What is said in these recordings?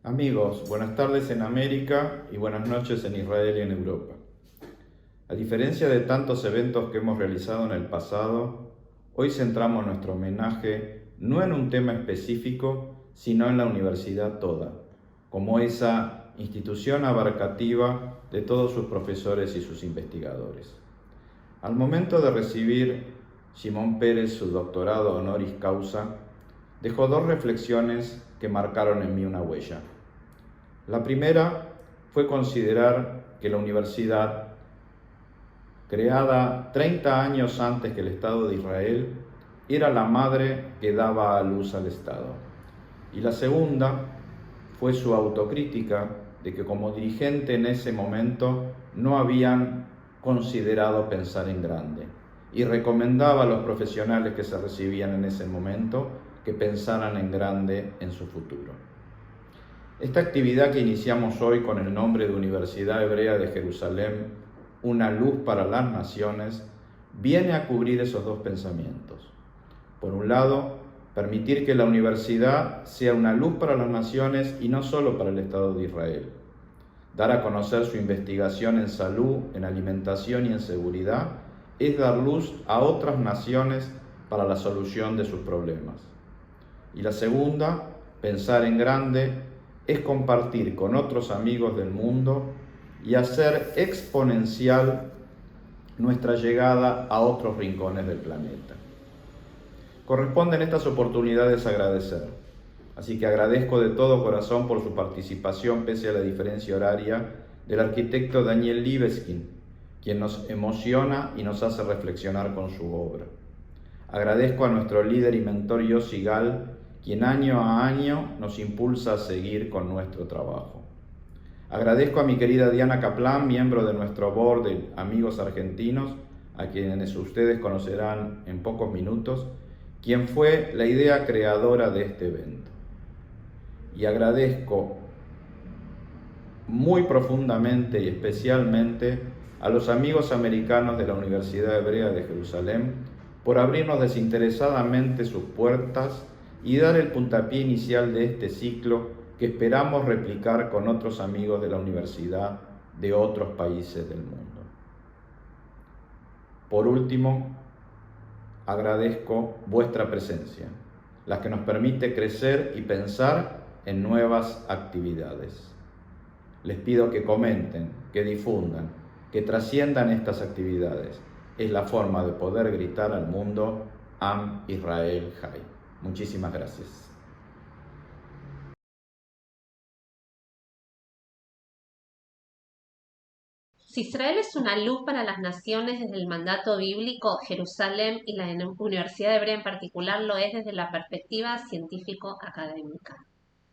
Amigos, buenas tardes en América y buenas noches en Israel y en Europa. A diferencia de tantos eventos que hemos realizado en el pasado, hoy centramos nuestro homenaje no en un tema específico, sino en la universidad toda, como esa institución abarcativa de todos sus profesores y sus investigadores. Al momento de recibir Shimon Peres su doctorado honoris causa, dejó dos reflexiones que marcaron en mí una huella. La primera fue considerar que la universidad, creada 30 años antes que el Estado de Israel, era la madre que daba a luz al Estado. Y la segunda fue su autocrítica de que como dirigente en ese momento no habían considerado pensar en grande y recomendaba a los profesionales que se recibían en ese momento que pensaran en grande en su futuro. Esta actividad que iniciamos hoy con el nombre de Universidad Hebrea de Jerusalén, una luz para las naciones, viene a cubrir esos dos pensamientos. Por un lado, permitir que la universidad sea una luz para las naciones y no solo para el Estado de Israel. Dar a conocer su investigación en salud, en alimentación y en seguridad es dar luz a otras naciones para la solución de sus problemas. Y la segunda, pensar en grande, es compartir con otros amigos del mundo y hacer exponencial nuestra llegada a otros rincones del planeta. Corresponden estas oportunidades agradecer, así que agradezco de todo corazón por su participación pese a la diferencia horaria del arquitecto Liveskin, quien nos emociona y nos hace reflexionar con su obra. Agradezco a nuestro líder y mentor YOSSI, quien año a año nos impulsa a seguir con nuestro trabajo. Agradezco a mi querida Diana Kaplan, miembro de nuestro board de Amigos Argentinos, a quienes ustedes conocerán en pocos minutos, quien fue la idea creadora de este evento. Y agradezco muy profundamente y especialmente a los amigos americanos de la Universidad Hebrea de Jerusalén por abrirnos desinteresadamente sus puertas y dar el puntapié inicial de este ciclo que esperamos replicar con otros amigos de la universidad de otros países del mundo. Por último, agradezco vuestra presencia, la que nos permite crecer y pensar en nuevas actividades. Les pido que comenten, que difundan, que trasciendan estas actividades. Es la forma de poder gritar al mundo, Am Israel Hay. Muchísimas gracias. Si Israel es una luz para las naciones desde el mandato bíblico, Jerusalén y la Universidad Hebrea en particular lo es desde la perspectiva científico-académica.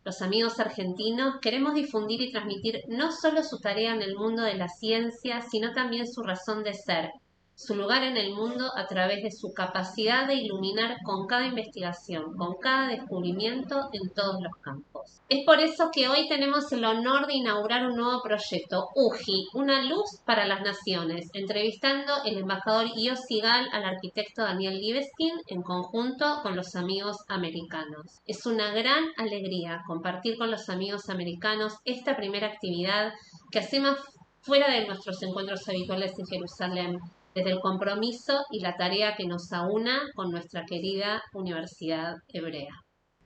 Los amigos argentinos queremos difundir y transmitir no solo su tarea en el mundo de la ciencia, sino también su razón de ser, su lugar en el mundo a través de su capacidad de iluminar con cada investigación, con cada descubrimiento en todos los campos. Es por eso que hoy tenemos el honor de inaugurar un nuevo proyecto, UJI, una luz para las naciones, entrevistando el embajador YOSSI al arquitecto Liveskin en conjunto con los amigos americanos. Es una gran alegría compartir con los amigos americanos esta primera actividad que hacemos fuera de nuestros encuentros habituales en Jerusalén, desde el compromiso y la tarea que nos aúna con nuestra querida Universidad Hebrea.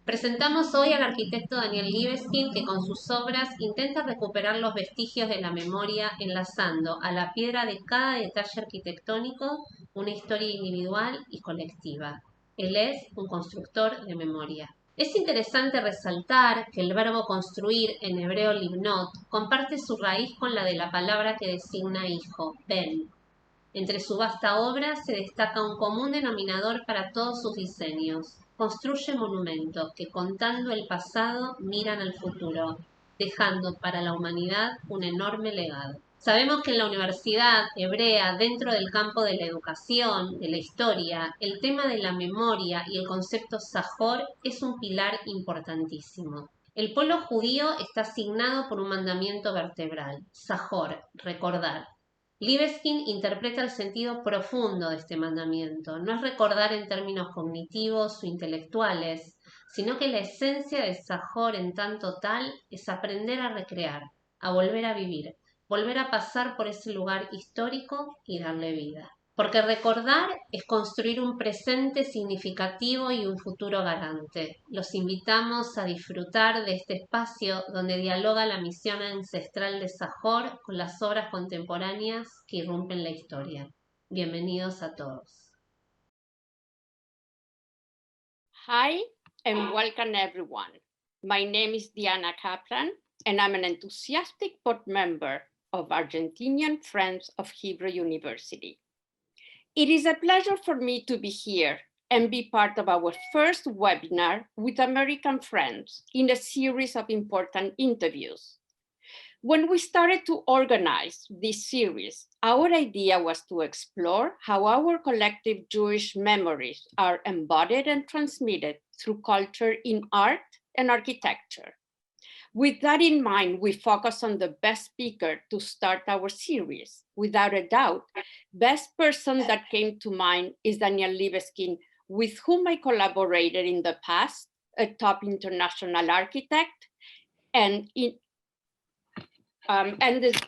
Presentamos hoy al arquitecto Liveskin, que con sus obras intenta recuperar los vestigios de la memoria, enlazando a la piedra de cada detalle arquitectónico una historia individual y colectiva. Él es un constructor de memoria. Es interesante resaltar que el verbo construir en hebreo libnot comparte su raíz con la de la palabra que designa hijo, ben. Entre su vasta obra se destaca un común denominador para todos sus diseños. Construye monumentos que, contando el pasado, miran al futuro, dejando para la humanidad un enorme legado. Sabemos que en la Universidad Hebrea, dentro del campo de la educación, de la historia, el tema de la memoria y el concepto Zahor es un pilar importantísimo. El pueblo judío está asignado por un mandamiento vertebral, Zahor, recordar. Liveskin interpreta el sentido profundo de este mandamiento. No es recordar en términos cognitivos o intelectuales, sino que la esencia de Sajor en tanto tal es aprender a recrear, a volver a vivir, volver a pasar por ese lugar histórico y darle vida. Porque recordar es construir un presente significativo y un futuro garante. Los invitamos a disfrutar de este espacio donde dialoga la misión ancestral de Sajor con las obras contemporáneas que irrumpen la historia. Bienvenidos a todos. Hi, and welcome everyone. My name is Diana Kaplan, and I'm an enthusiastic board member of Argentinian Friends of Hebrea University. It is a pleasure for me to be here and be part of our first webinar with American friends in a series of important interviews. When we started to organize this series, our idea was to explore how our collective Jewish memories are embodied and transmitted through culture in art and architecture. With that in mind, we focus on the best speaker to start our series. Without a doubt, best person that came to mind is Daniel Liveskin, with whom I collaborated in the past, a top international architect and this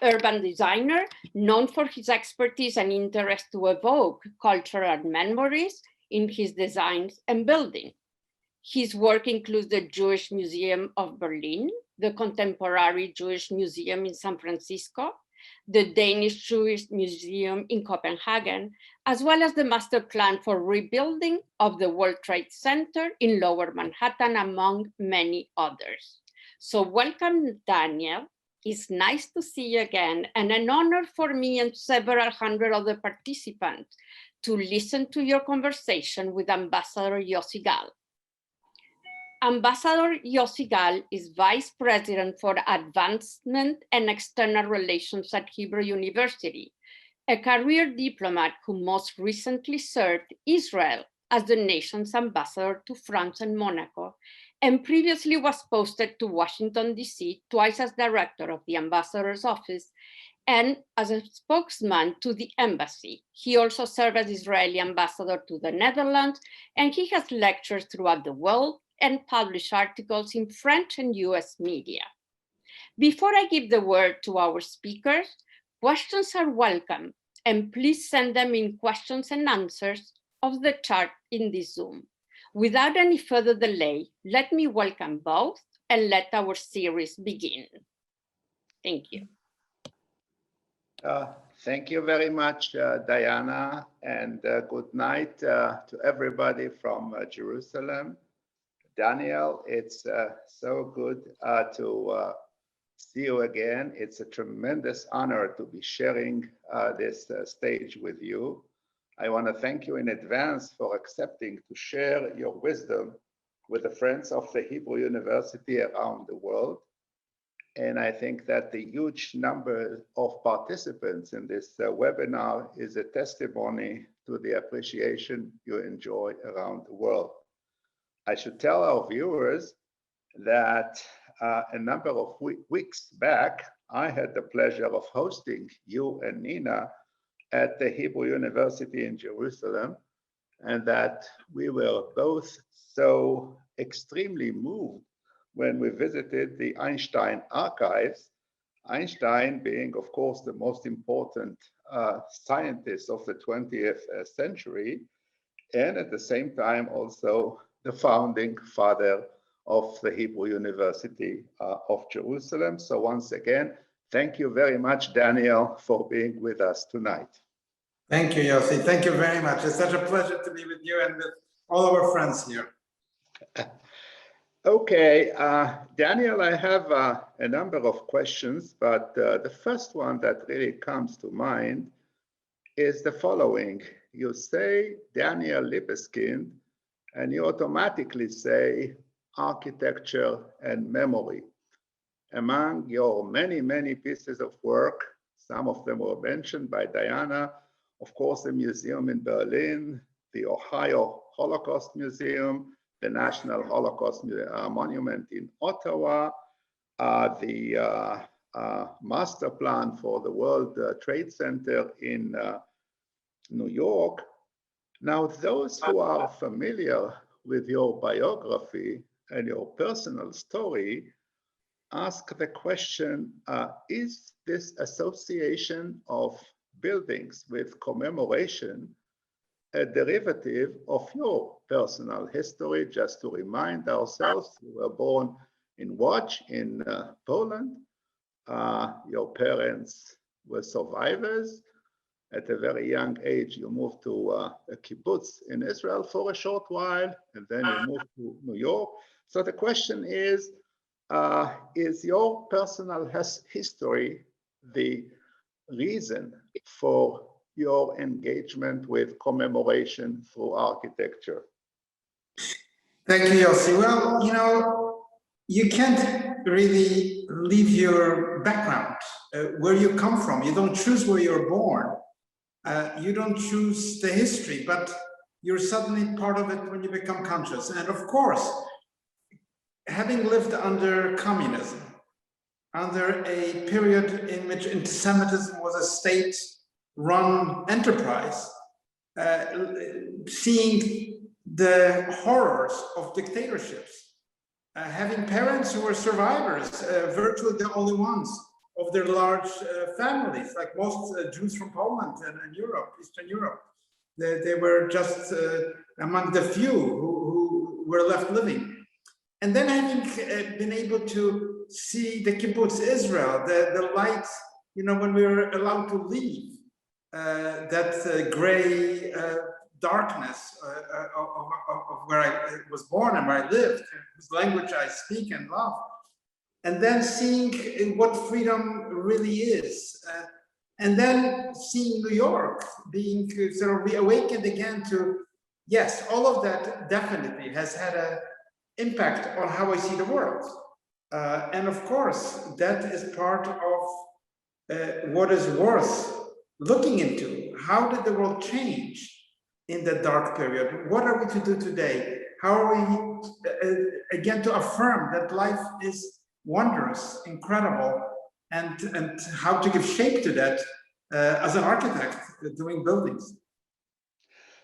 urban designer, known for his expertise and interest to evoke cultural memories in his designs and building. His work includes the Jewish Museum of Berlin, the Contemporary Jewish Museum in San Francisco, the Danish Jewish Museum in Copenhagen, as well as the master plan for rebuilding of the World Trade Center in Lower Manhattan, among many others. So welcome, Daniel. It's nice to see you again, and an honor for me and several hundred other participants to listen to your conversation with Ambassador YOSSI Gal. Ambassador YOSSI Gal is Vice President for Advancement and External Relations at Hebrea University, a career diplomat who most recently served Israel as the nation's ambassador to France and Monaco, and previously was posted to Washington, D.C. twice as director of the ambassador's office and as a spokesman to the embassy. He also served as Israeli ambassador to the Netherlands, and he has lectured throughout the world and published articles in French and US media. Before I give the word to our speakers, questions are welcome, and please send them in questions and answers of the chat in this Zoom. Without any further delay, let me welcome both and let our series begin. Thank you. Thank you very much, Diana, and good night to everybody from Jerusalem. Daniel, it's so good to see you again. It's a tremendous honor to be sharing this stage with you. I want to thank you in advance for accepting to share your wisdom with the friends of the Hebrew University around the world. And I think that the huge number of participants in this webinar is a testimony to the appreciation you enjoy around the world. I should tell our viewers that a number of weeks back, I had the pleasure of hosting you and Nina at the Hebrew University in Jerusalem, and that we were both so extremely moved when we visited the Einstein archives, Einstein being, of course, the most important scientist of the 20th century, and at the same time also the founding father of the Hebrew University of Jerusalem. So once again, thank you very much, Daniel, for being with us tonight. Thank you, Yossi. Thank you very much. It's such a pleasure to be with you and with all of our friends here. Okay, Daniel, I have a number of questions, but the first one that really comes to mind is the following. You say Daniel Libeskind, and you automatically say architecture and memory. Among your many, many pieces of work, some of them were mentioned by Diana, of course, the museum in Berlin, the Ohio Holocaust Museum, the National Holocaust Monument in Ottawa, the master plan for the World Trade Center in New York. Now, those who are familiar with your biography and your personal story, ask the question, is this association of buildings with commemoration a derivative of your personal history? Just to remind ourselves, you were born in Łódź in Poland. Your parents were survivors. At a very young age, you moved to a kibbutz in Israel for a short while, and then you moved to New York. So the question is your personal history the reason for your engagement with commemoration through architecture? Thank you, Yossi. Well, you know, you can't really leave your background, where you come from. You don't choose where you're born. You don't choose the history, but you're suddenly part of it when you become conscious. And of course, having lived under communism, under a period in which anti-Semitism was a state-run enterprise, seeing the horrors of dictatorships, having parents who were survivors, virtually the only ones of their large families, like most Jews from Poland and Europe, Eastern Europe. They were just among the few who were left living. And then having been able to see the kibbutz Israel, the light, you know, when we were allowed to leave, that gray darkness of where I was born and where I lived, whose language I speak and love. And then seeing what freedom really is. And then seeing New York being sort of reawakened again to, yes, all of that definitely has had an impact on how I see the world. And of course, that is part of what is worth looking into. How did the world change in that dark period? What are we to do today? How are we, again, to affirm that life is wondrous, incredible, and how to give shape to that as an architect doing buildings.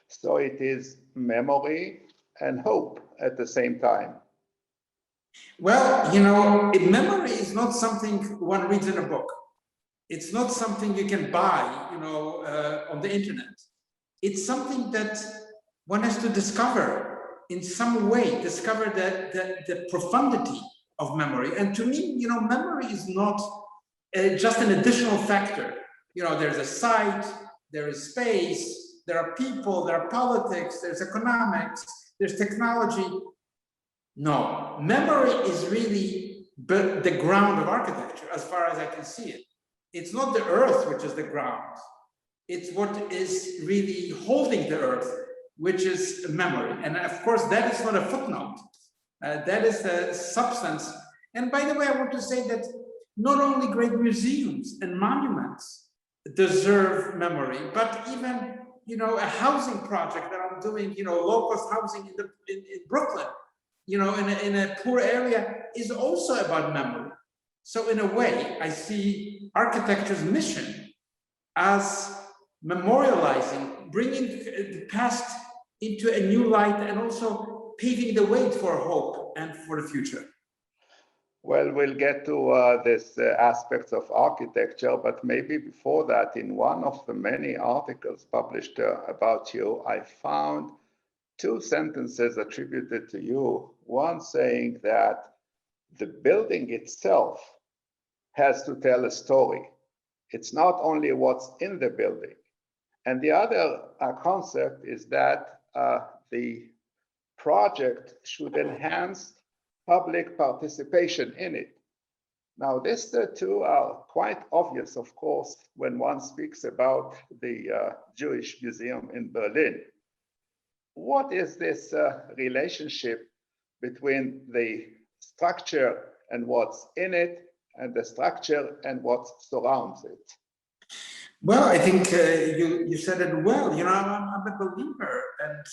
So it is memory and hope at the same time. Well, you know, memory is not something one reads in a book. It's not something you can buy, you know, on the internet. It's something that one has to discover in some way, discover the profundity of memory. And to me, you know, memory is not just an additional factor. You know, there's a site, there is space, there are people, there are politics, there's economics, there's technology. No, memory is really the ground of architecture, as far as I can see it. It's not the earth, which is the ground. It's what is really holding the earth, which is memory. And of course, that is not a footnote. That is the substance. And by the way, I want to say that not only great museums and monuments deserve memory, but even, you know, a housing project that I'm doing, you know, low-cost housing in Brooklyn, you know, in a poor area is also about memory. So in a way, I see architecture's mission as memorializing, bringing the past into a new light and also paving the way for hope and for the future. Well, we'll get to this aspects of architecture, but maybe before that, in one of the many articles published about you, I found 2 sentences attributed to you. One saying that the building itself has to tell a story. It's not only what's in the building. And the other concept is that the project should enhance public participation in it. Now, these 2 are quite obvious, of course, when one speaks about the Jewish Museum in Berlin. What is this relationship between the structure and what's in it, and the structure and what surrounds it? Well, I think you said it well. You know, I'm a believer, and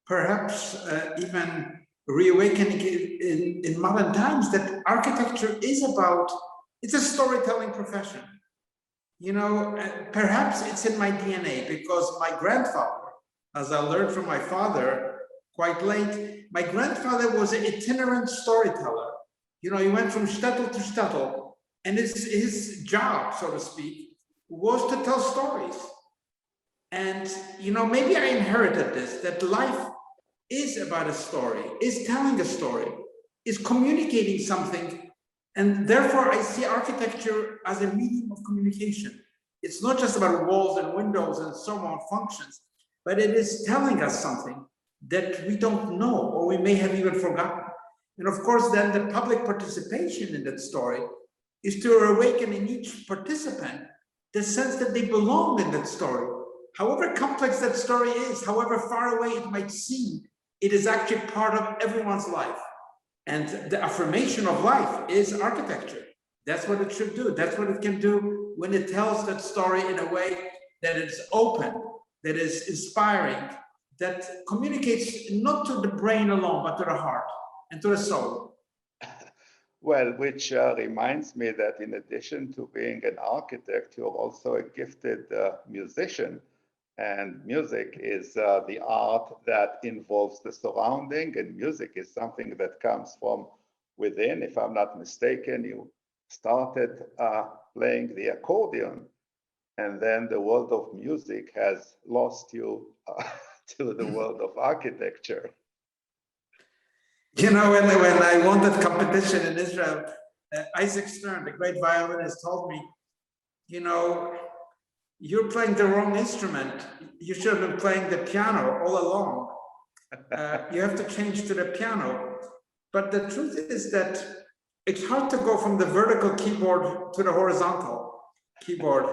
perhaps even reawakening in modern times that architecture is about, it's a storytelling profession. You know, perhaps it's in my DNA because my grandfather, as I learned from my father, quite late. My grandfather was an itinerant storyteller. You know, he went from shtetl to shtetl, and his job, so to speak, was to tell stories. And, you know, maybe I inherited this, that life is about a story, is telling a story, is communicating something. And therefore, I see architecture as a medium of communication. It's not just about walls and windows and so on functions, but it is telling us something that we don't know, or we may have even forgotten. And of course, then the public participation in that story is to awaken in each participant the sense that they belong in that story. However complex that story is, however far away it might seem, it is actually part of everyone's life. And the affirmation of life is architecture. That's what it should do. That's what it can do when it tells that story in a way that is open, that is inspiring, that communicates not to the brain alone, but to the heart and to the soul. Well, which reminds me that in addition to being an architect, you're also a gifted musician. And music is the art that involves the surrounding, and music is something that comes from within. If I'm not mistaken, you started playing the accordion, and then the world of music has lost you to the world of architecture. You know, when I won that competition in Israel, Isaac Stern, the great violinist, told me, you know, you're playing the wrong instrument. You should have been playing the piano all along. You have to change to the piano. But the truth is that it's hard to go from the vertical keyboard to the horizontal keyboard.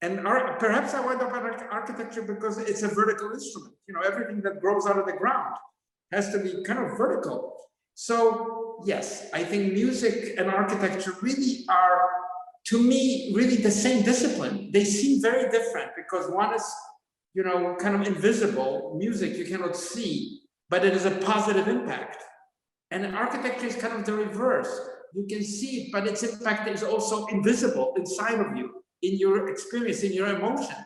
And perhaps I went up on architecture because it's a vertical instrument. You know, everything that grows out of the ground has to be kind of vertical. So yes, I think music and architecture really are, to me, really the same discipline. They seem very different because one is, you know, kind of invisible. Music you cannot see, but it is a positive impact. And architecture is kind of the reverse. You can see it, but its impact is also invisible inside of you, in your experience, in your emotion.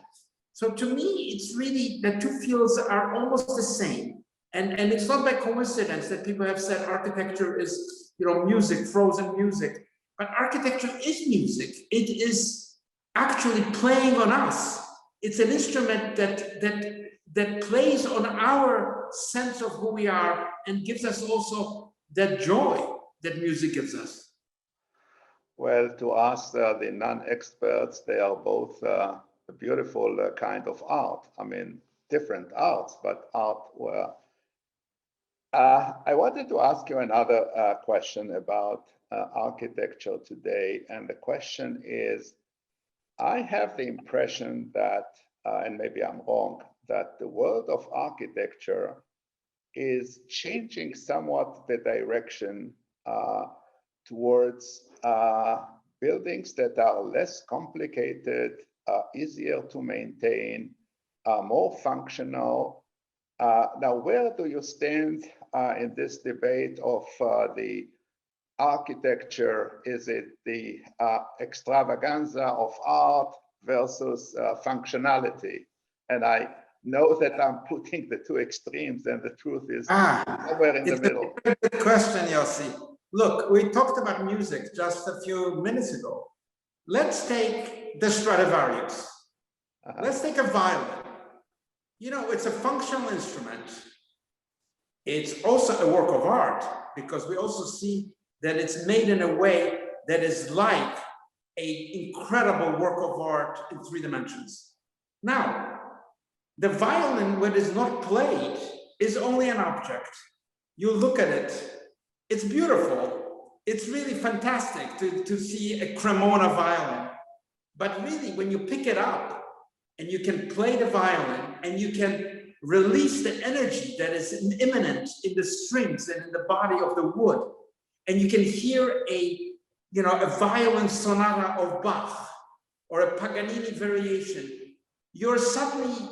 So to me, it's really, the two fields are almost the same. And it's not by coincidence that people have said architecture is, you know, music, frozen music. But architecture is music. It is actually playing on us. It's an instrument that plays on our sense of who we are and gives us also that joy that music gives us. Well, to us, the non-experts, they are both a beautiful kind of art. I mean, different arts, but art where... I wanted to ask you another question about architecture today. And the question is, I have the impression that, and maybe I'm wrong, that the world of architecture is changing somewhat the direction towards buildings that are less complicated, easier to maintain, more functional. Now, where do you stand in this debate of the architecture? Is it the extravaganza of art versus functionality? And I know that I'm putting the two extremes, and the truth is somewhere in the middle. It's a very good question, Yossi. Look, we talked about music just a few minutes ago. Let's take the Stradivarius. Let's take a violin. You know, it's a functional instrument. It's also a work of art because we also see that it's made in a way that is like an incredible work of art in 3 dimensions. Now, the violin, when it's not played, is only an object. You look at it, it's beautiful. It's really fantastic to see a Cremona violin. But really, when you pick it up and you can play the violin and you can release the energy that is immanent in the strings and in the body of the wood, and you can hear a violin sonata of Bach or a Paganini variation, you're suddenly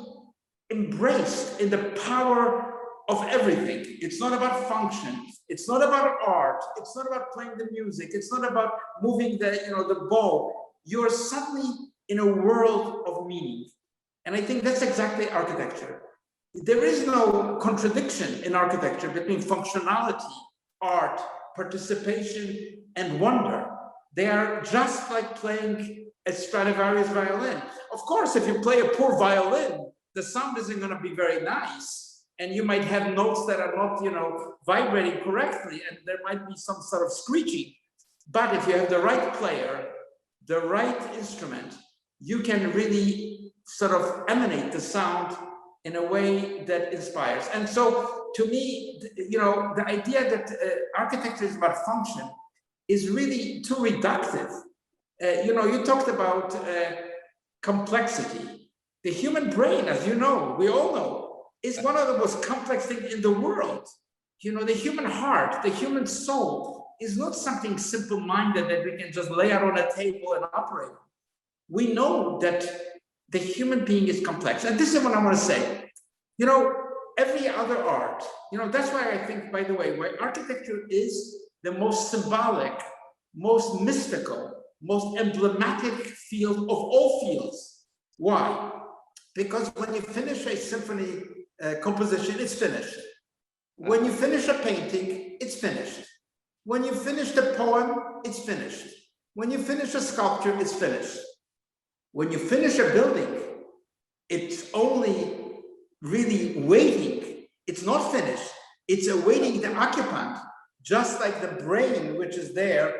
embraced in the power of everything. It's not about function. It's not about art. It's not about playing the music. It's not about moving the bow. You're suddenly in a world of meaning. And I think that's exactly architecture. there is no contradiction in architecture between functionality, art, participation, and wonder. They are just like playing a Stradivarius violin. Of course, if you play a poor violin, the sound isn't going to be very nice, and you might have notes that are not, vibrating correctly, and there might be some sort of screeching. But if you have the right player, the right instrument, you can really sort of emanate the sound in a way that inspires. And so, to me, the idea that architecture is about function is really too reductive. You talked about complexity. The human brain, as you know, we all know, is one of the most complex things in the world. The human heart, the human soul is not something simple-minded that we can just lay out on a table and operate on. We know that the human being is complex. And this is what I want to say. Every other art, that's why I think, by the way, why architecture is the most symbolic, most mystical, most emblematic field of all fields. Why? Because when you finish a symphony composition, it's finished. When you finish a painting, it's finished. When you finish the poem, it's finished. When you finish a sculpture, it's finished. When you finish a building, it's only really waiting. It's not finished. It's awaiting the occupant, just like the brain, which is there,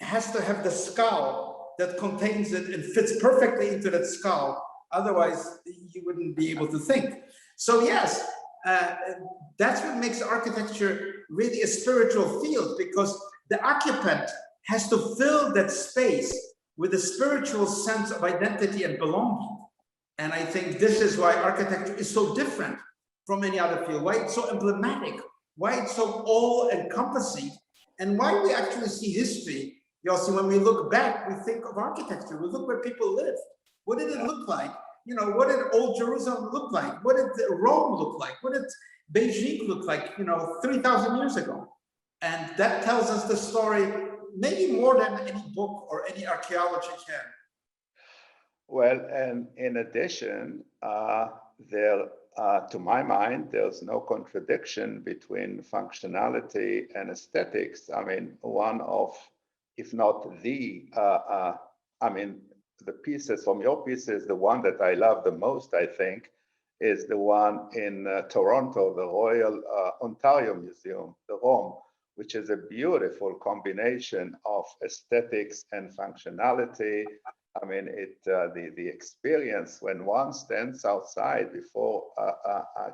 has to have the skull that contains it and fits perfectly into that skull. Otherwise, you wouldn't be able to think. So yes, that's what makes architecture really a spiritual field, because the occupant has to fill that space with a spiritual sense of identity and belonging. And I think this is why architecture is so different from any other field, why it's so emblematic, why it's so all-encompassing, and why we actually see history. Yossi, when we look back, we think of architecture. We look where people lived. What did it look like? What did old Jerusalem look like? What did Rome look like? What did Beijing look like, 3,000 years ago? And that tells us the story maybe more than any book or any archaeology can. Well, and in addition, to my mind, there's no contradiction between functionality and aesthetics. I mean, one of, if not the pieces from your pieces, the one that I love the most, I think, is the one in Toronto, the Royal Ontario Museum, the ROM, which is a beautiful combination of aesthetics and functionality. I mean, the experience when one stands outside before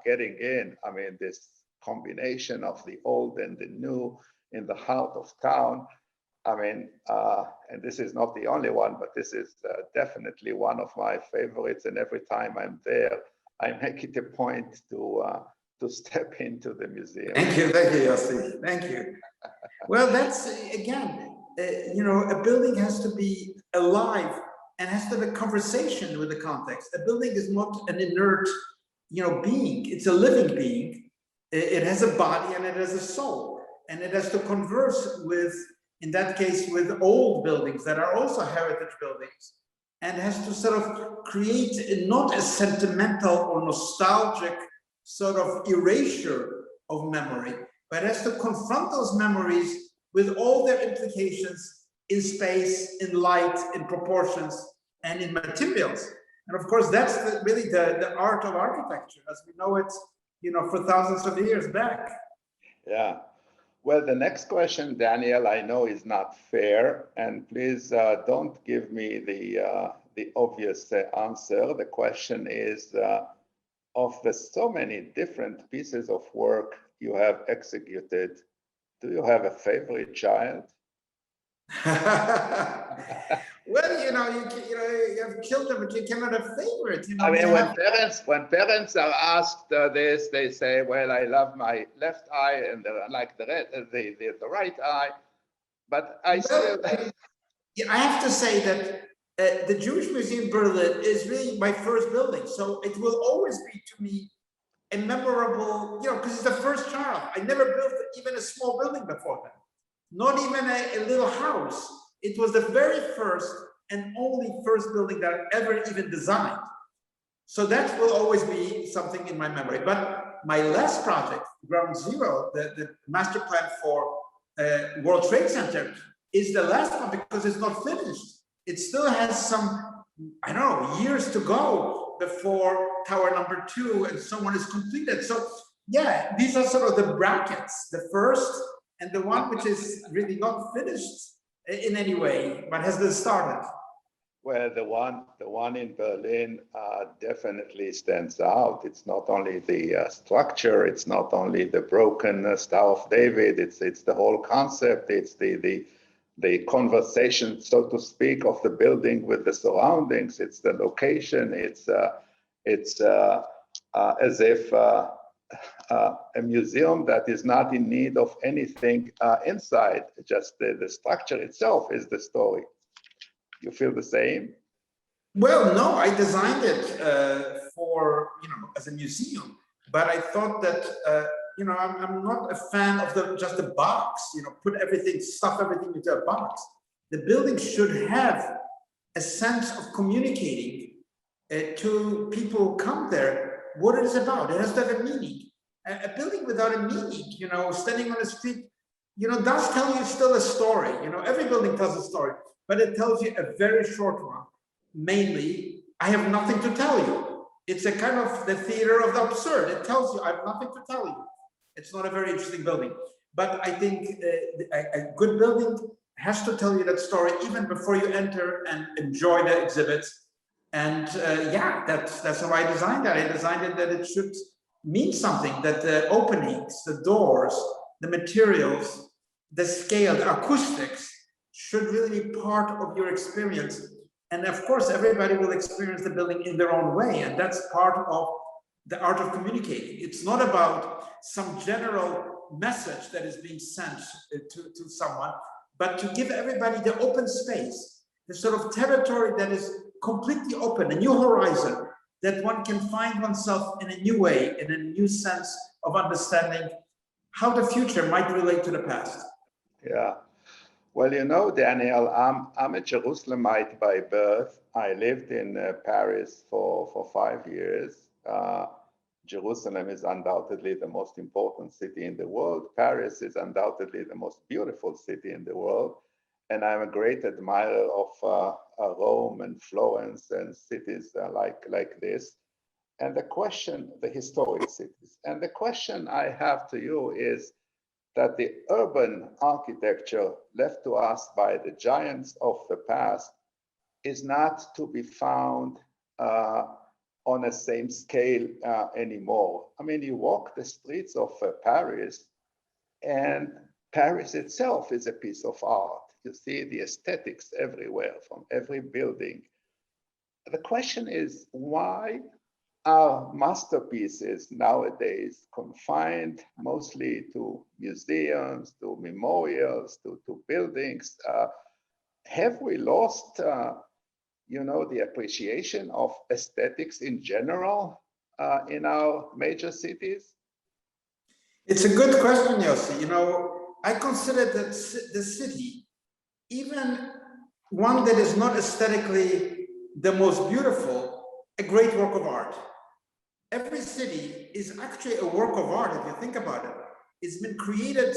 getting in, I mean, this combination of the old and the new in the heart of town. I mean, and this is not the only one, but this is definitely one of my favorites. And every time I'm there, I make it a point to step into the museum. Thank you, Yossi. Thank you. Well, that's again, a building has to be alive and has to have a conversation with the context. A building is not an inert, being. It's a living being. It has a body and it has a soul, and it has to converse with, in that case, with old buildings that are also heritage buildings, and has to sort of create not a sentimental or nostalgic sort of erasure of memory, but has to confront those memories with all their implications in space, in light, in proportions, and in materials. And of course, that's really the art of architecture, as we know it, for thousands of years back. Yeah. Well, the next question, Daniel, I know is not fair, and please don't give me the obvious answer. The question is, of the so many different pieces of work you have executed, do you have a favorite child? Well, you have children, but you cannot have favorites. I mean, when parents are asked this, they say, "Well, I love my left eye, and I like the right eye." But I still, I have to say that the Jewish Museum in Berlin is really my first building, so it will always be to me a memorable, because it's the first child. I never built even a small building before that. Not even a little house. It was the very first and only first building that I ever even designed. So that will always be something in my memory. But my last project, Ground Zero, the master plan for World Trade Center, is the last one because it's not finished. It still has some, I don't know, years to go before Tower number 2 and so on is completed. So yeah, these are sort of the brackets, the first and the one which is really not finished in any way, but has been started. Well, the one in Berlin definitely stands out. It's not only the structure, it's not only the broken Star of David, it's the whole concept, it's the conversation, so to speak, of the building with the surroundings, it's the location, it's as if a museum that is not in need of anything inside, just the structure itself is the story. You feel the same? Well, no, I designed it for, as a museum, but I thought that, I'm not a fan of just the box, stuff everything into a box. The building should have a sense of communicating to people who come there what it is about. It has to have a meaning. A building without a meaning, standing on the street, does tell you still a story. Every building tells a story, but it tells you a very short one. Mainly, I have nothing to tell you. It's a kind of the theater of the absurd. It tells you, I have nothing to tell you. It's not a very interesting building. But I think a good building has to tell you that story even before you enter and enjoy the exhibits. And that's how I designed that. I designed it that it should mean something, that the openings, the doors, the materials, the scale, the acoustics should really be part of your experience. And of course, everybody will experience the building in their own way. And that's part of the art of communicating. It's not about some general message that is being sent to someone, but to give everybody the open space, the sort of territory that is completely open, a new horizon, that one can find oneself in a new way, in a new sense of understanding how the future might relate to the past. Yeah. Well, Daniel, I'm a Jerusalemite by birth. I lived in Paris for 5 years. Jerusalem is undoubtedly the most important city in the world. Paris is undoubtedly the most beautiful city in the world. And I'm a great admirer of Rome and Florence and cities like this. And the historic cities. And the question I have to you is that the urban architecture left to us by the giants of the past is not to be found on a same scale anymore. I mean, you walk the streets of Paris, and Paris itself is a piece of art. You see the aesthetics everywhere, from every building. The question is, why are masterpieces nowadays confined mostly to museums, to memorials, to buildings? Have we lost, the appreciation of aesthetics in general in our major cities? It's a good question, Yossi. I consider that the city, even one that is not aesthetically the most beautiful, a great work of art. Every city is actually a work of art, if you think about it. It's been created,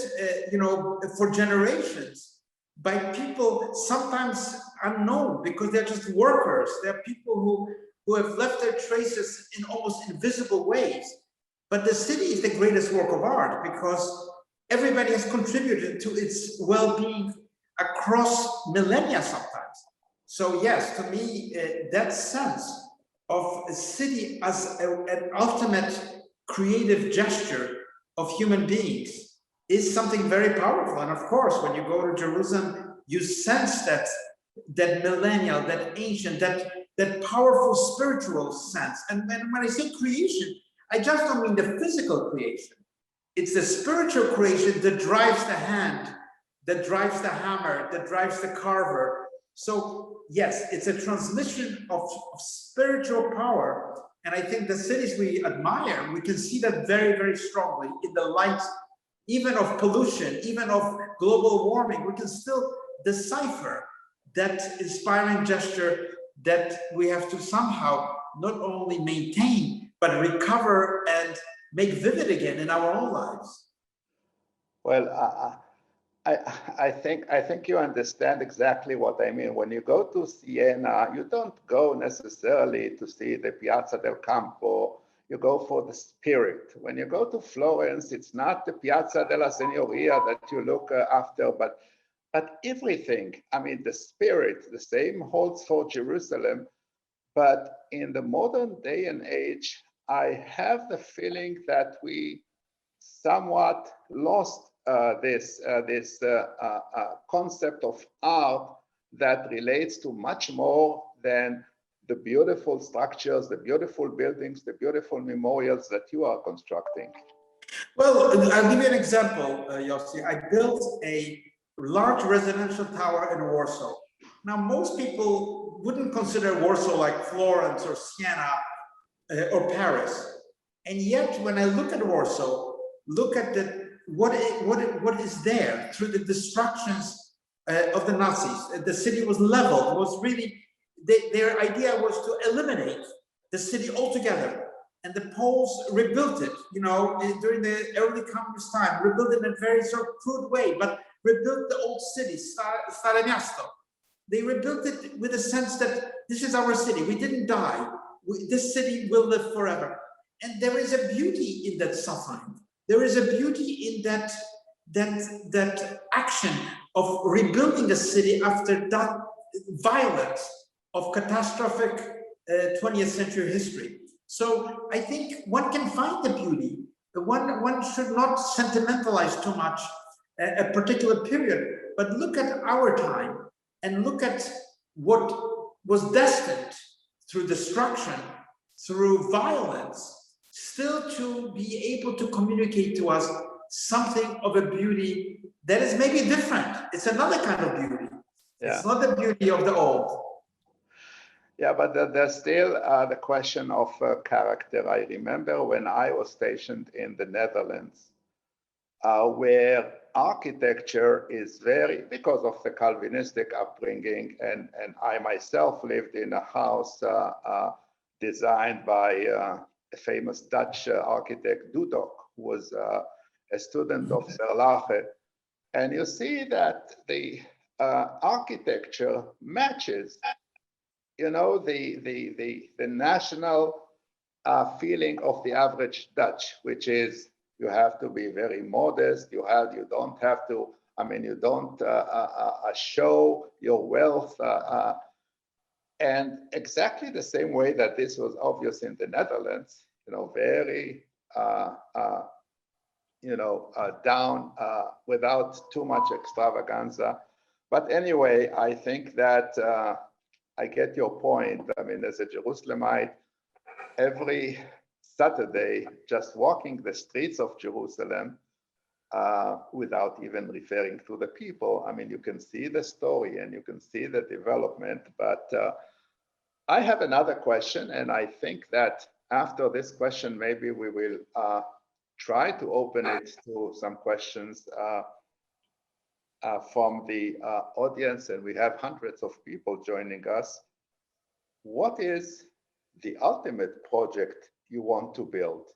for generations by people sometimes unknown because they're just workers. They're people who have left their traces in almost invisible ways. But the city is the greatest work of art because everybody has contributed to its well-being across millennia sometimes. So yes, to me, that sense of a city as an ultimate creative gesture of human beings is something very powerful. And of course, when you go to Jerusalem, you sense that millennial, that ancient, that powerful spiritual sense. And when I say creation, I just don't mean the physical creation. It's the spiritual creation that drives the hand, that drives the hammer, that drives the carver. So yes, it's a transmission of spiritual power. And I think the cities we admire, we can see that very, very strongly in the light, even of pollution, even of global warming. We can still decipher that inspiring gesture that we have to somehow not only maintain, but recover and make vivid again in our own lives. Well, I think you understand exactly what I mean. When you go to Siena, you don't go necessarily to see the Piazza del Campo. You go for the spirit. When you go to Florence, it's not the Piazza della Signoria that you look after, but everything. I mean, the spirit, the same holds for Jerusalem. But in the modern day and age, I have the feeling that we somewhat lost this concept of art that relates to much more than the beautiful structures, the beautiful buildings, the beautiful memorials that you are constructing. Well, I'll give you an example, Yossi. I built a large residential tower in Warsaw. Now, most people wouldn't consider Warsaw like Florence or Siena or Paris. And yet, when I look at Warsaw, look at what is there through the destructions of the Nazis. The city was leveled. It was really, their idea was to eliminate the city altogether. And the Poles rebuilt it, you know, during the early communist time, rebuilt it in a very sort of crude way, but rebuilt the old city, Stare Miasto. They rebuilt it with a sense that this is our city. We didn't die. This city will live forever. And there is a beauty in that suffering. There is a beauty in that action of rebuilding a city after that violence of catastrophic 20th century history. So I think one can find the beauty. One should not sentimentalize too much a particular period, but look at our time and look at what was destined through destruction, through violence, still to be able to communicate to us something of a beauty that is maybe different. It's another kind of beauty. Yeah. It's not the beauty of the old. Yeah, but there's still the question of character. I remember when I was stationed in the Netherlands, where architecture is very, because of the Calvinistic upbringing, and I myself lived in a house designed by a famous Dutch architect, Dudok, who was a student of Verlache. And you see that the architecture matches, you know, the national feeling of the average Dutch, which is you have to be very modest. You don't have to. I mean, you don't show your wealth, and exactly the same way that this was obvious in the Netherlands. You know, very down without too much extravaganza. But anyway, I think that. I get your point. I mean, as a Jerusalemite, every Saturday, just walking the streets of Jerusalem, without even referring to the people, I mean, you can see the story and you can see the development. But I have another question, and I think that after this question, maybe we will try to open it to some questions from the audience, and we have hundreds of people joining us. What is the ultimate project you want to build?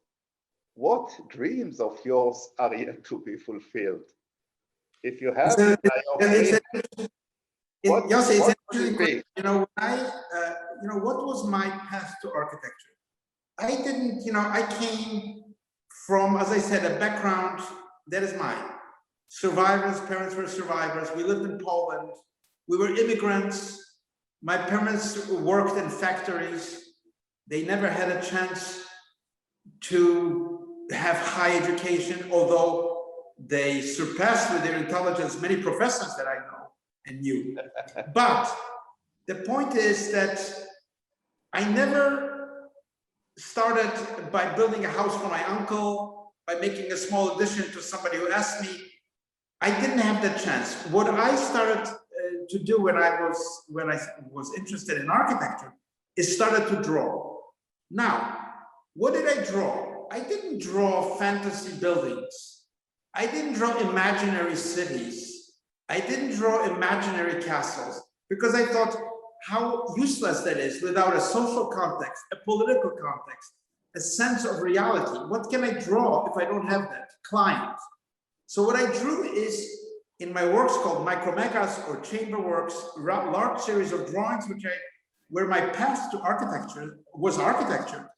What dreams of yours are yet to be fulfilled? If you have, Yossi, you know, what was my path to architecture? I didn't, you know, I came from, as I said, a background that is mine. Survivors, parents were survivors. We lived in Poland. We were immigrants. My parents worked in factories. They never had a chance to have high education, although they surpassed with their intelligence many professors that I know and knew. But the point is that I never started by building a house for my uncle, by making a small addition to somebody who asked me. I didn't have that chance. What I started to do when I was interested in architecture is started to draw. Now, what did I draw? I didn't draw fantasy buildings. I didn't draw imaginary cities. I didn't draw imaginary castles, because I thought, how useless that is without a social context, a political context, a sense of reality. What can I draw if I don't have that? Client. So what I drew is, in my works called micromegas or chamber works, large series of drawings where my path to architecture was architecture.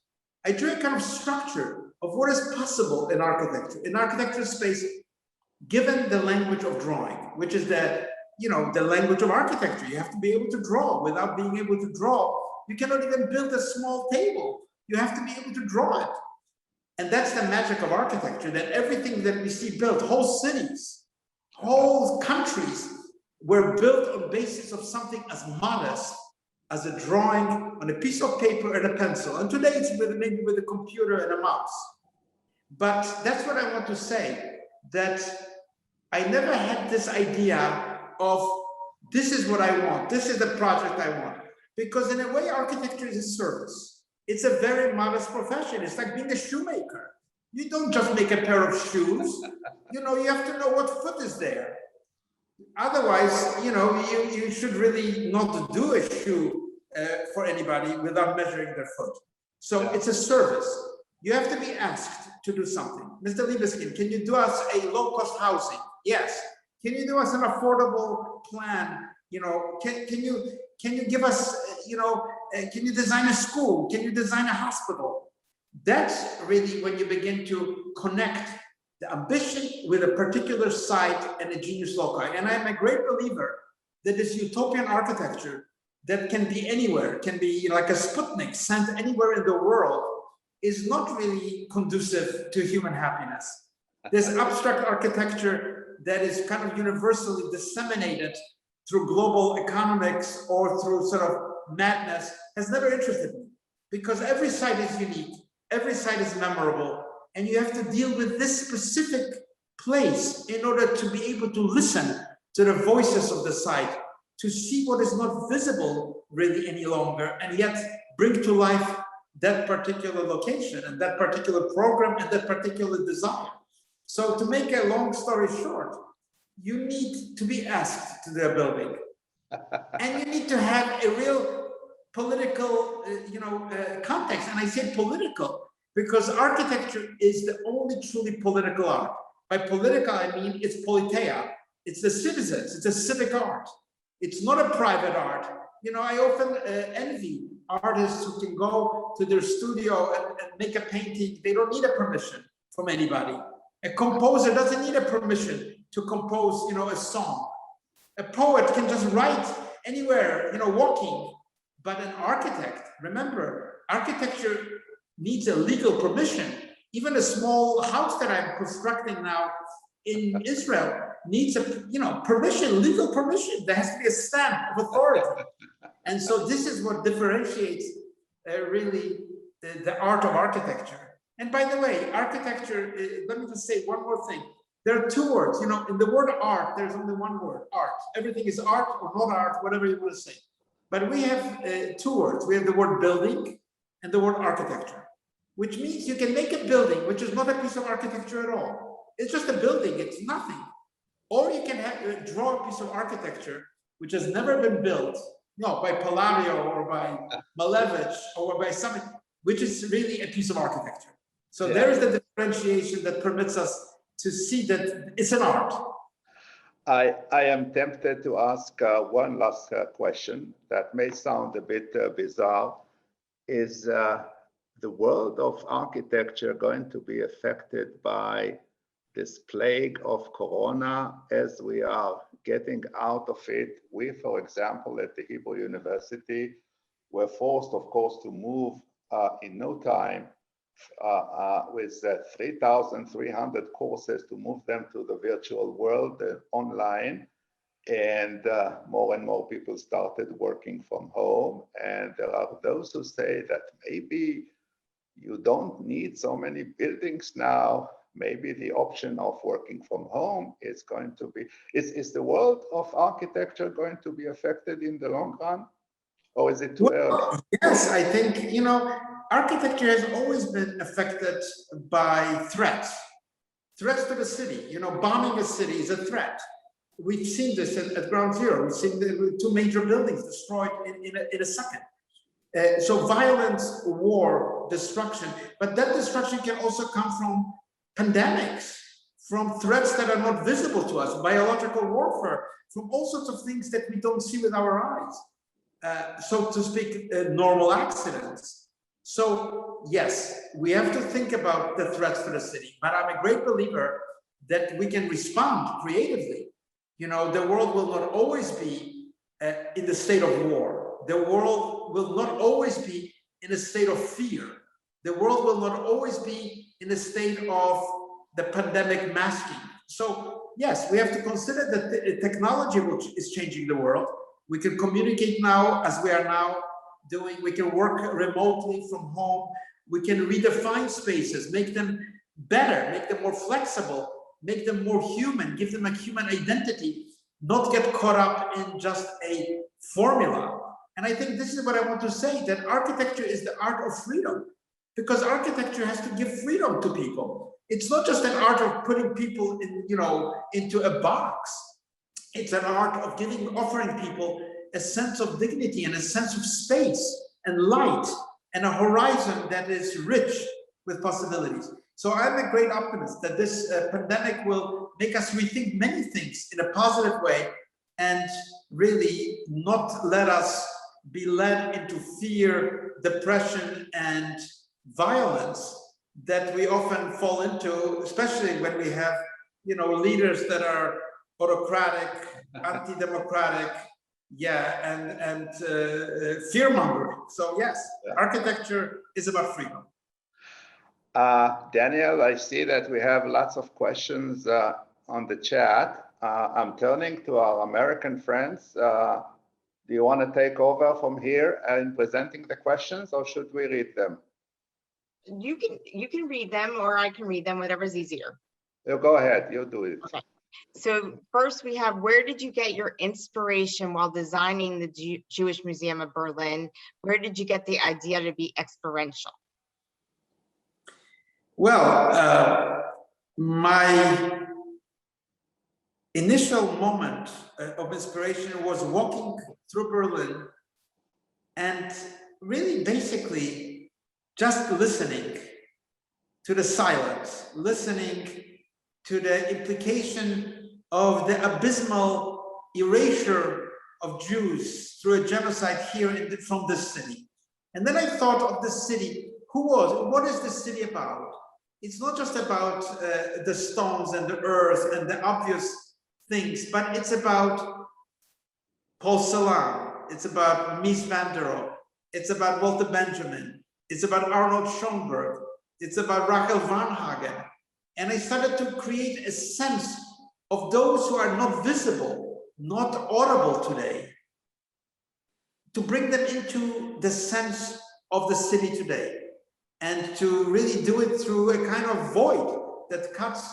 I drew a kind of structure of what is possible in architecture. In architecture space, given the language of drawing, which is the language of architecture. You have to be able to draw. Without being able to draw, you cannot even build a small table. You have to be able to draw it. And that's the magic of architecture, that everything that we see built, whole cities, whole countries, were built on the basis of something as modest as a drawing on a piece of paper and a pencil. And today it's maybe with a computer and a mouse. But that's what I want to say, that I never had this idea of, this is what I want, this is the project I want. Because in a way, architecture is a service. It's a very modest profession. It's like being a shoemaker. You don't just make a pair of shoes. You have to know what foot is there. Otherwise, you should really not do a shoe for anybody without measuring their foot. So it's a service. You have to be asked to do something. Mr. Liveskin, can you do us a low-cost housing? Yes. Can you do us an affordable plan? Can you give us, can you design a school? Can you design a hospital? That's really when you begin to connect the ambition with a particular site and a genius loci. And I'm a great believer that this utopian architecture that can be anywhere, can be like a Sputnik sent anywhere in the world, is not really conducive to human happiness. This abstract architecture that is kind of universally disseminated through global economics or through sort of madness has never interested me, because every site is unique, every site is memorable, and you have to deal with this specific place in order to be able to listen to the voices of the site, to see what is not visible really any longer, and yet bring to life that particular location and that particular program and that particular design. So to make a long story short, you need to be asked to their building. And you need to have a real political, context. And I say political because architecture is the only truly political art. By political, I mean it's politeia. It's the citizens. It's a civic art. It's not a private art. I often envy artists who can go to their studio and make a painting. They don't need a permission from anybody. A composer doesn't need a permission to compose, a song. A poet can just write anywhere, walking. But an architect, remember, architecture needs a legal permission. Even a small house that I'm constructing now in Israel needs a, permission, legal permission. There has to be a stamp of authority. And so this is what differentiates really the art of architecture. And by the way, architecture, let me just say one more thing. There are two words, in the word art, there's only one word, art. Everything is art or not art, whatever you want to say. But we have two words. We have the word building and the word architecture, which means you can make a building, which is not a piece of architecture at all. It's just a building, it's nothing. Or you can draw a piece of architecture, which has never been built, by Palladio or by Malevich or by something, which is really a piece of architecture. So there is the differentiation that permits us to see that it's an art. I am tempted to ask one last question that may sound a bit bizarre. Is the world of architecture going to be affected by this plague of Corona as we are getting out of it? We, for example, at the Hebrew University, were forced, of course, to move in no time with 3,300 courses to move them to the virtual world online. And more people started working from home. And there are those who say that maybe you don't need so many buildings now. Maybe the option of working from home is going to be, is the world of architecture going to be affected in the long run? Or is it too early? Yes, I think, architecture has always been affected by threats to the city. Bombing a city is a threat. we've seen this at ground zero. We've seen the 2 major buildings destroyed in a second. So violence, war, destruction, but that destruction can also come from pandemics, from threats that are not visible to us, biological warfare, from all sorts of things that we don't see with our eyes, so to speak, normal accidents. So yes, we have to think about the threats to the city, but I'm a great believer that we can respond creatively. You know, the world will not always be in the state of war. The world will not always be in a state of fear. The world will not always be in a state of the pandemic masking. So yes, we have to consider that the technology is changing the world. We can communicate now as we are now doing. We can work remotely from home. We can redefine spaces, make them better, make them more flexible, make them more human, give them a human identity, not get caught up in just a formula. And I think this is what I want to say, that architecture is the art of freedom, because architecture has to give freedom to people. It's not just an art of putting people in, you know, into a box. It's an art of offering people a sense of dignity and a sense of space and light and a horizon that is rich with possibilities. So I'm a great optimist that this pandemic will make us rethink many things in a positive way and really not let us be led into fear, depression, and violence that we often fall into, especially when we have, you know, leaders that are autocratic, anti-democratic, and fear-mongering. So yes, architecture is about freedom. Daniel, I see that we have lots of questions on the chat. I'm turning to our American friends. Do you want to take over from here in presenting the questions, or should we read them? You can read them, or I can read them, whatever's easier. You go ahead, you do it. Okay. So first we have, where did you get your inspiration while designing the Jewish Museum of Berlin? Where did you get the idea to be experiential? Well, my initial moment of inspiration was walking through Berlin and really basically just listening to the silence, listening to the implication of the abysmal erasure of Jews through a genocide here from this city. And then I thought of the city. What is this city about? It's not just about the stones and the earth and the obvious things, but it's about Paul Celan, it's about Mies van der Rohe, it's about Walter Benjamin, it's about Arnold Schoenberg, it's about Rachel Varnhagen. And I started to create a sense of those who are not visible, not audible today, to bring them into the sense of the city today, and to really do it through a kind of void that cuts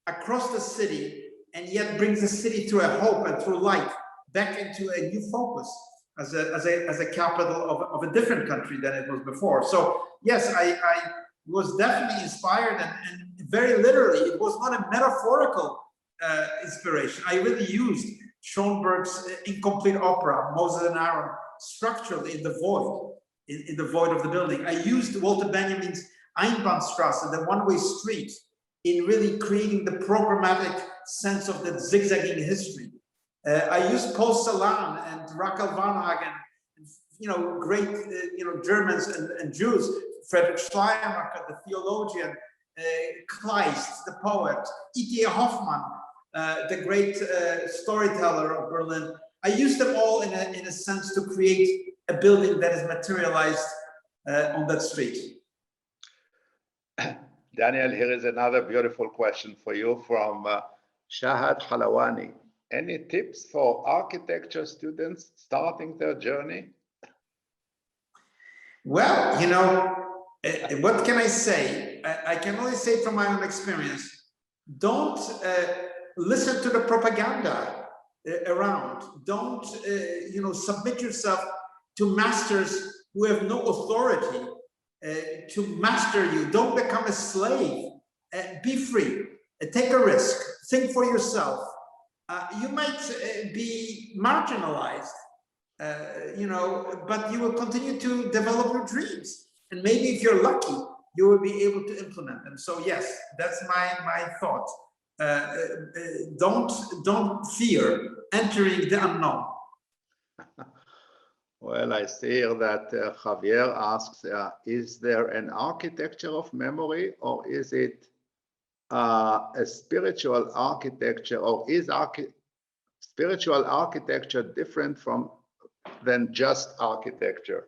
across the city and yet brings the city through a hope and through light back into a new focus as a capital of a different country than it was before. So yes, I was definitely inspired, and very literally, it was not a metaphorical inspiration. I really used Schoenberg's incomplete opera, Moses and Aaron, structurally in the void, in the void of the building. I used Walter Benjamin's Einbahnstraße, the one-way street, in really creating the programmatic sense of the zigzagging history. I used Paul Celan and Rachel Varnhagen, great Germans and Jews, Friedrich Schleiermacher, the theologian, Kleist, the poet, E.T.A. Hoffmann, the great storyteller of Berlin. I used them all in a sense to create a building that is materialized on that street. Daniel, here is another beautiful question for you from Shahad Halawani. Any tips for architecture students starting their journey? Well, what can I say? I can only say from my own experience, don't listen to the propaganda around. Don't, submit yourself to masters who have no authority to master you. Don't become a slave. Be free. Take a risk. Think for yourself. you might be marginalized, you know, but you will continue to develop your dreams. And maybe if you're lucky, you will be able to implement them. So yes, that's my thought. Don't fear entering the unknown. Well, I see here that Javier asks, is there an architecture of memory, or is it a spiritual architecture, or is spiritual architecture different than just architecture?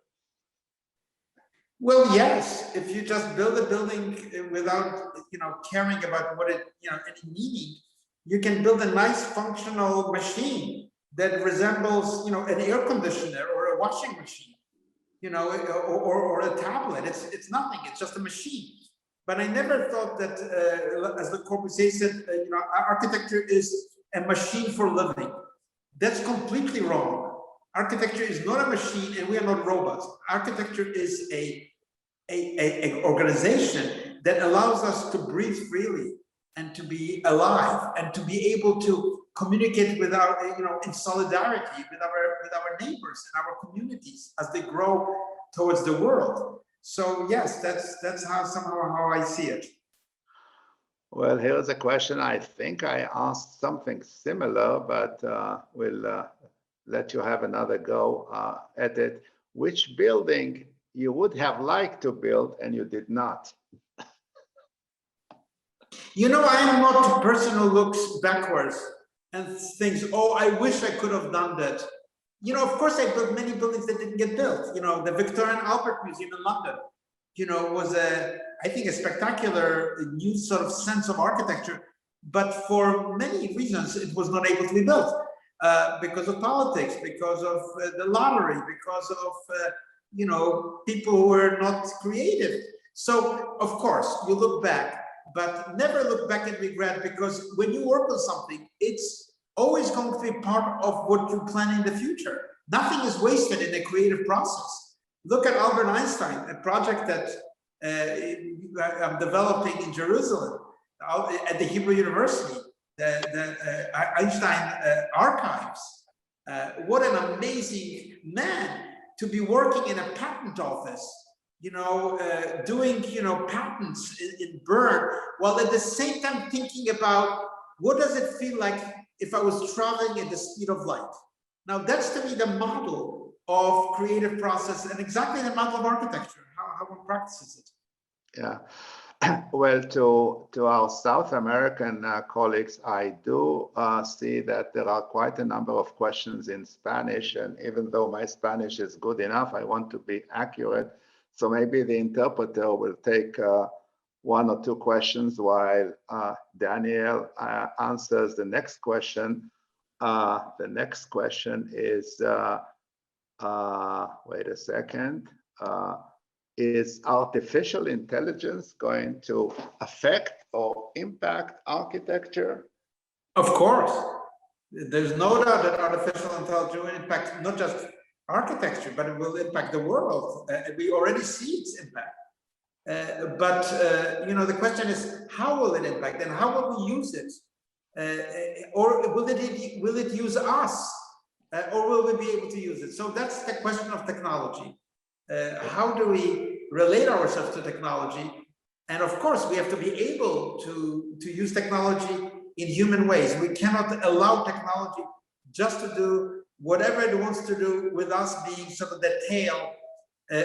Well, yes, if you just build a building without, you know, caring about what it, you know, any meaning, you can build a nice functional machine that resembles, you know, an air conditioner or a washing machine, you know, or a tablet. It's nothing. It's just a machine. But I never thought that, as Le Corbusier said, you know, architecture is a machine for living. That's completely wrong. Architecture is not a machine, and we are not robots. Architecture is a organization that allows us to breathe freely and to be alive and to be able to communicate with our, you know, in solidarity with our neighbors and our communities as they grow towards the world. So yes, that's how I see it. Well, here's a question. I think I asked something similar, but we'll let you have another go at it. Which building you would have liked to build and you did not? You know, I am not a person who looks backwards and thinks, oh, I wish I could have done that. You know, of course, I built many buildings that didn't get built. You know, the Victoria and Albert Museum in London, you know, was I think a spectacular new sort of sense of architecture, but for many reasons, it was not able to be built because of politics, because of the lottery, because of, you know, people who were not creative. So, of course, you look back, but never look back and regret, because when you work on something, it's always going to be part of what you plan in the future. Nothing is wasted in a creative process. Look at Albert Einstein, a project that I'm developing in Jerusalem at the Hebrew University, the Einstein archives. What an amazing man to be working in a patent office, you know, doing, you know, patents in Bern, while at the same time thinking about what does it feel like if I was traveling at the speed of light. Now that's to me the model of creative process and exactly the model of architecture, how one practices it. Yeah. Well, to our South American colleagues, I do see that there are quite a number of questions in Spanish, and even though my Spanish is good enough, I want to be accurate. So maybe the interpreter will take one or two questions while Daniel answers the next question. The next question is, wait a second. Is artificial intelligence going to affect or impact architecture? Of course. There's no doubt that artificial intelligence will impact not just architecture, but it will impact the world. We already see its impact. But you know, the question is, how will it impact and how will we use it? Or will it use us? Or will we be able to use it? So that's the question of technology. How do we relate ourselves to technology? And of course, we have to be able to use technology in human ways. We cannot allow technology just to do whatever it wants to do with us being sort of the tail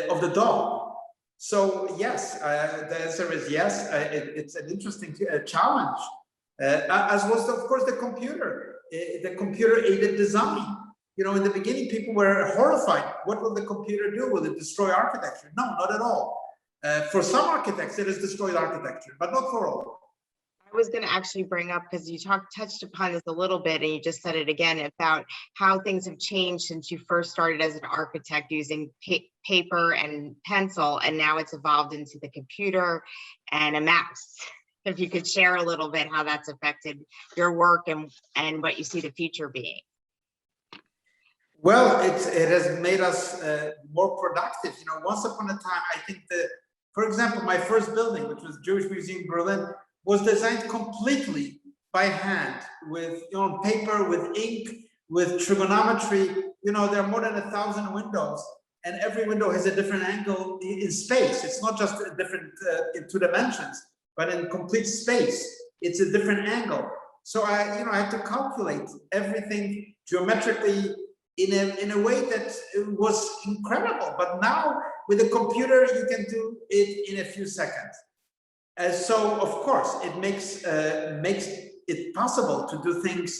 of the dog. So yes, the answer is yes. It's an interesting challenge, as was, of course, the computer-aided design. You know, in the beginning, people were horrified. What will the computer do? Will it destroy architecture? No, not at all. For some architects, it has destroyed architecture, but not for all. I was going to actually bring up, because you touched upon this a little bit, and you just said it again, about how things have changed since you first started as an architect using paper and pencil, and now it's evolved into the computer and a mouse. If you could share a little bit how that's affected your work and what you see the future being. Well, it has made us more productive. You know, once upon a time, I think that, for example, my first building, which was Jewish Museum Berlin, was designed completely by hand, with on paper, with ink, with trigonometry. There are more than 1,000 windows, and every window has a different angle in space. It's not just a different in 2 dimensions, but in complete space, it's a different angle. So I had to calculate everything geometrically in a way that was incredible. But now with a computer, you can do it in a few seconds. So of course, it makes it possible to do things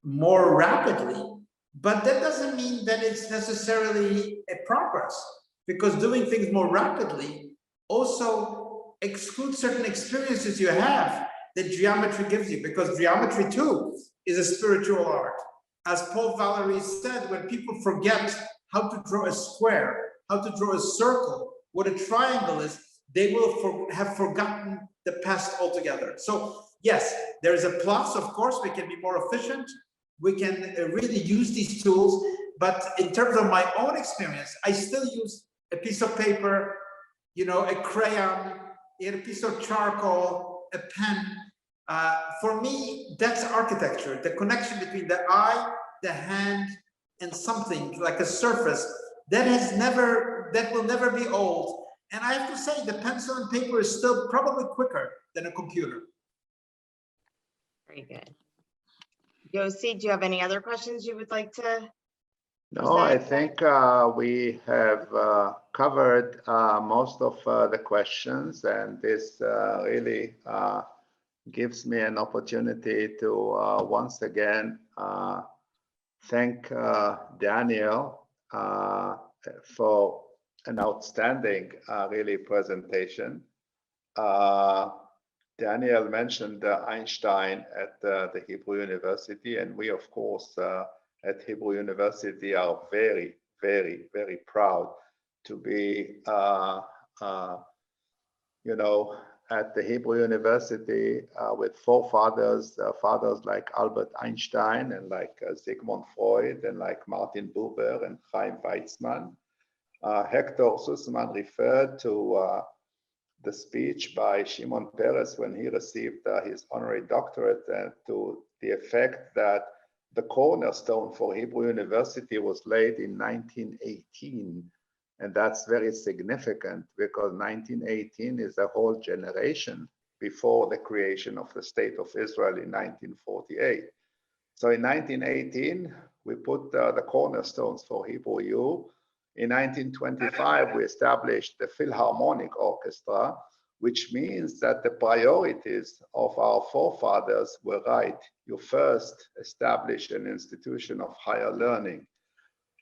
more rapidly, but that doesn't mean that it's necessarily a progress, because doing things more rapidly also excludes certain experiences you have that geometry gives you, because geometry too is a spiritual art. As Paul Valéry said, when people forget how to draw a square, how to draw a circle, what a triangle is, they will have forgotten the past altogether. So yes, there is a plus, of course. We can be more efficient. We can really use these tools. But in terms of my own experience, I still use a piece of paper, a crayon, a piece of charcoal, a pen. For me, that's architecture, the connection between the eye, the hand, and something like a surface that will never be old. And I have to say, the pencil and paper is still probably quicker than a computer. Very good. YOSSI, do you have any other questions you would like to? No, I think we have covered most of the questions, and this really gives me an opportunity to once again thank Daniel for an outstanding really presentation. Daniel mentioned Einstein at the Hebrew University, and we of course at Hebrew University are very, very, very proud to be at the Hebrew University with forefathers, fathers like Albert Einstein and like Sigmund Freud and like Martin Buber and Chaim Weizmann. Hector Sussman referred to the speech by Shimon Peres when he received his honorary doctorate, to the effect that the cornerstone for Hebrew University was laid in 1918. And that's very significant, because 1918 is a whole generation before the creation of the State of Israel in 1948. So in 1918, we put the cornerstones for Hebrew U. In 1925, we established the Philharmonic Orchestra, which means that the priorities of our forefathers were right. You first establish an institution of higher learning.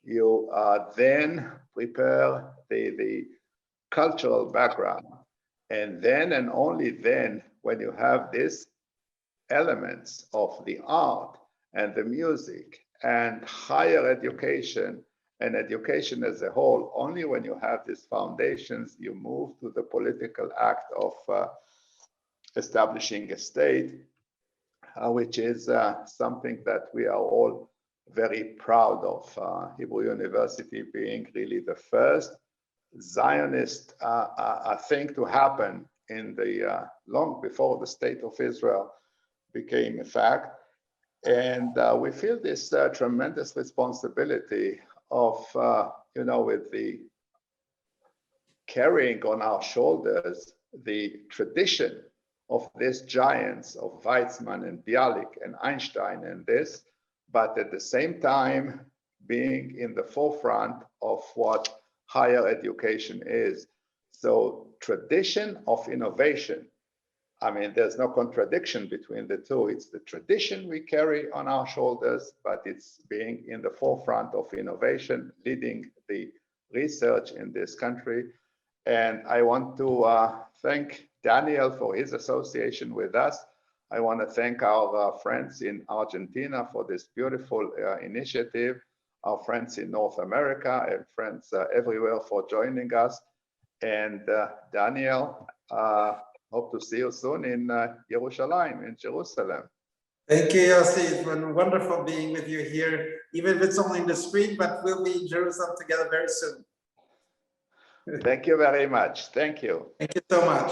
You then prepare the cultural background. And then and only then, when you have these elements of the art and the music and higher education and education as a whole, only when you have these foundations, you move to the political act of establishing a state, which is something that we are all very proud of. Hebrew University being really the first Zionist thing to happen in the long before the State of Israel became a fact. And we feel this tremendous responsibility of, with the carrying on our shoulders the tradition of these giants of Weizmann and Bialik and Einstein and this, but at the same time being in the forefront of what higher education is. So tradition of innovation. I mean, there's no contradiction between the two. It's the tradition we carry on our shoulders, but it's being in the forefront of innovation, leading the research in this country. And I want to thank Daniel for his association with us. I want to thank our friends in Argentina for this beautiful initiative, our friends in North America and friends everywhere for joining us. And Daniel, hope to see you soon in Yerushalayim, in Jerusalem. Thank you, YOSSI. It's been wonderful being with you here, even if it's only in the street, but we'll be in Jerusalem together very soon. Thank you very much. Thank you. Thank you so much.